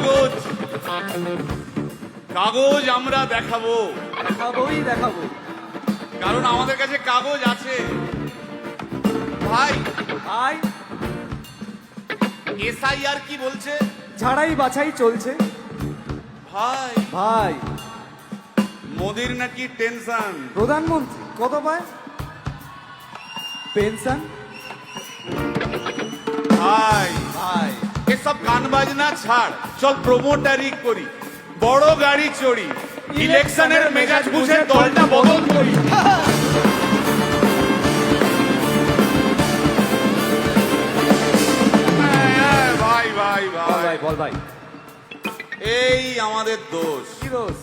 কাগজ কাগজ আমরা দেখাবো, দেখাবো। কারণ আমাদের কাছে কাগজ আছে। ভাই ভাই, এসআইআর কি বলছে? ঝাড়াই বাছাই চলছে। ভাই ভাই, মোদির নাকি টেনশন। প্রধানমন্ত্রী কত পায় পেনশন? ভাই ভাই, এসব গান বাজনা ছাড়, চল প্রমোটারি করি, বড় গাড়ি চড়ি, ইলেকশনের মেজাজ বুঝে দলটা বদল করি। ভাই ভাই বল ভাই ভাই, বল ভাই। এই আমাদের দোষ। কি দোষ?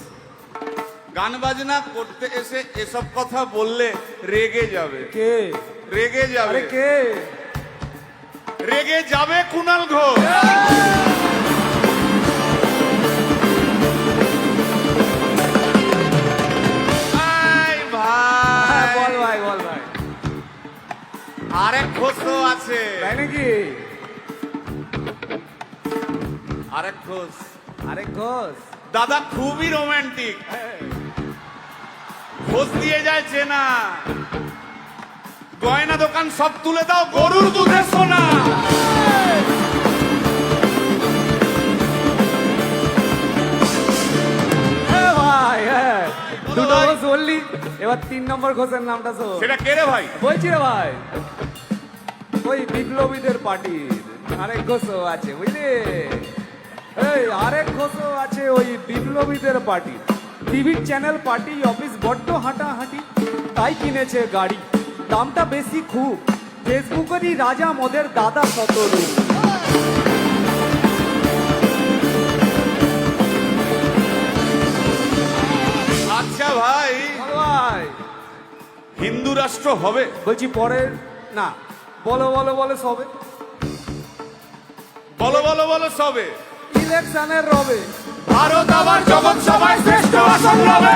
গান বাজনা করতে এসে এসব কথা বললে রেগে যাবে। কে? রেগে যাবে। আরে কে? রেগে যাবে কুণাল ঘোষ। ভাই ভাই বল ভাই, বল ভাই। আরেক ঘোষও আছে। তাই নাকি? আরেক ঘোষ আরে ঘোষ। দাদা খুবই রোমান্টিক, ঘোষ দিয়ে যায় চেনা, গয়না দোকান সব তুলে দাও, গরুর দুধের সোনা। ভাই, হ্যাঁ, দুটো ভাই। ঘোষ বললি, এবার 3 নম্বর ঘোষের নামটা শোন। সেটা কে রে ভাই? বলছি রে ভাই, ওই বিপ্লবীদের পার্টির আরেক ঘোষও আছে, বুঝলি? এই আরেক ঘোষও আছে ওই বিপ্লবীদের পার্টি। টিভির চ্যানেল, পার্টি অফিস বড্ড হাঁটাহাঁটি, তাই কিনেছে গাড়ি, দামটা বেশি খুব, ফেসবুকেরই রাজা মদের দাদা শতরূপ। আচ্ছা ভাই, ভাই হিন্দু রাষ্ট্র হবে? বলছি পরের না, বলো বলো বলো সবে, বলো বলো বলো সবে। ইলেকশনের রবে ভারত আবার জগৎ সভায় শ্রেষ্ঠ আসন রবে।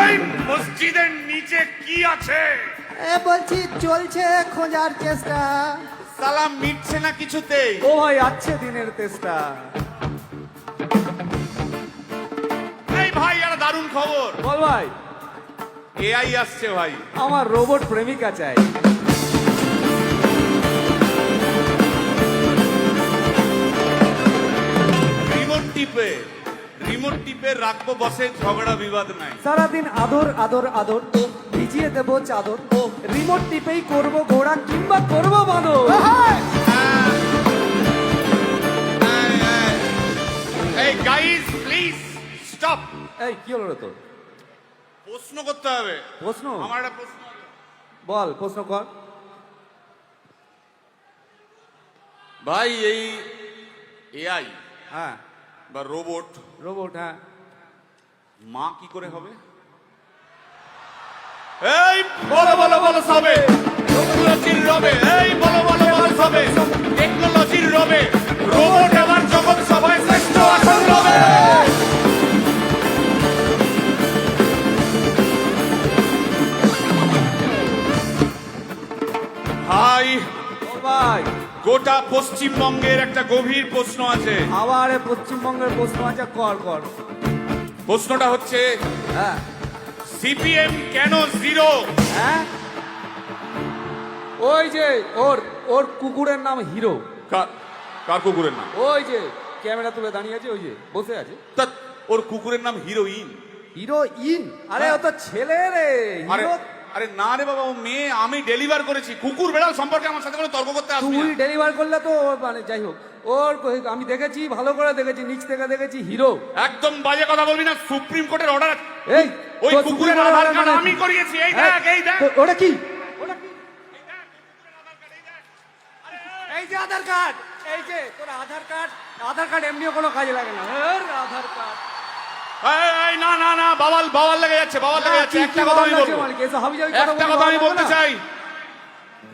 এই মসজিদের নিচে কি আছে? বলছি চলছে খোঁজার চেষ্টা। সালাম মিটছে না কিছুতেই। ও ভাই, আছে দিনের তেষ্টা। এই ভাই, একটা দারুণ খবর, বল ভাই। এআই আসছে ভাই। আমার রোবট প্রেমিকা চাই। রিমোট টিপে রাখবো বসে, ঝগড়া বিবাদ নাই। সারাদিন আদর আদর আদর, ভিজিয়ে দেবো চাদর, রিমোট টিপেই করবো ঘোড়া কিংবা করবো বাঁদর। এই গাইস প্লিজ স্টপ। এই কি হলো রে তোর? প্রশ্ন করতে হবে। প্রশ্ন? আমার একটা প্রশ্ন। বল, প্রশ্ন কর। ভাই এই এআই হ্যাঁ, বা রোবট, রোবট, হ্যাঁ। মা কি করে হবে? এই বলো বলো বলো সবে, টেকনোলজির রবে। এই বলো বলো বলো সবে, টেকনোলজির রবে, রোবট এবার জগৎ সভায় শ্রেষ্ঠ আসন রবে। ভাই বল ভাই। গোটা পশ্চিমবঙ্গের একটা গভীর প্রশ্ন আছে। আবার এ পশ্চিমবঙ্গের প্রশ্ন আছে, কর কর। প্রশ্নটা হচ্ছে, হ্যাঁ সিপিএম কেন জিরো? হ্যাঁ, ওই যে ওর ওর কুকুরের নাম হিরো। কার কুকুরের নাম? ওই যে ক্যামেরা তুলে দাঁড়িয়ে আছে, ওই যে বসে আছে। তা ওর কুকুরের নাম হিরোইন। হিরোইন? আরে ও তো ছেলে রে। আরে হিরো আরে না রে বাবা, ও মেয়ে। আমি ডেলিভার করেছি। কুকুর বেড়াল সম্পর্কে আমার সাথে কোনো তর্ক করতে আসবি তুই না। ডেলিভার করলে তো মানে যাই হোক, আমি দেখেছি, ভালো করে দেখেছি, নিচ থেকে দেখেছি, হিরো। একদম বাজে কথা বলবি না, সুপ্রিম কোর্টের অর্ডার। এই ওই তোর কুকুরের সুপ্রিম আধার কোর্টের কার্ড মানে- আমি করিয়েছি। এই হ্যাঁ, দেখ, এই দেখ। ওটা কি? এই যে আধার কার্ড, এই যে তোর আধার কার্ড। আধার কার্ড এমনিও কোনো কাজে লাগে না। আধার কার্ড। এই না না না, বাওয়াল বাওয়াল লেগে যাচ্ছে, বাওয়াল লেগে যাচ্ছে। একটা কথা আমি বলবো, একটা কথা আমি বলতে চাই।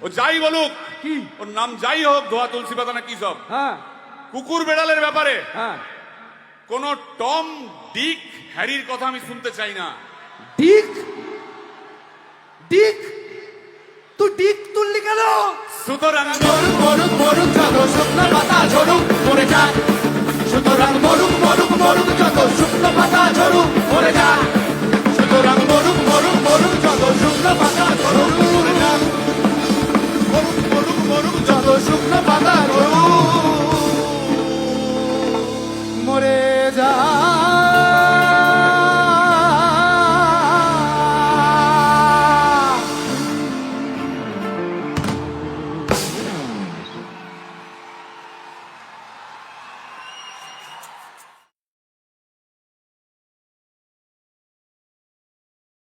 ও যাই বলুক, কি? ওর নাম যাই হোক, ধোয়া তুলসী পাতা না কি সব, হ্যাঁ কুকুর বেড়ালের ব্যাপারে হ্যাঁ কোন টম ডিক হ্যারির কথা আমি শুনতে চাই না। ডিক ডিক তুই ডিক তুললি কেন? সুতরাং মরুক মরুক মরুক যত শুকনো পাতা ঝরুক মরে যাক। সুতরাং মরুক মরুক মরুক যত শুকনো পাতা ঝরুক মরে যাক। সুতরাং মরুক মরুক মরুক যত শুকনো পাতা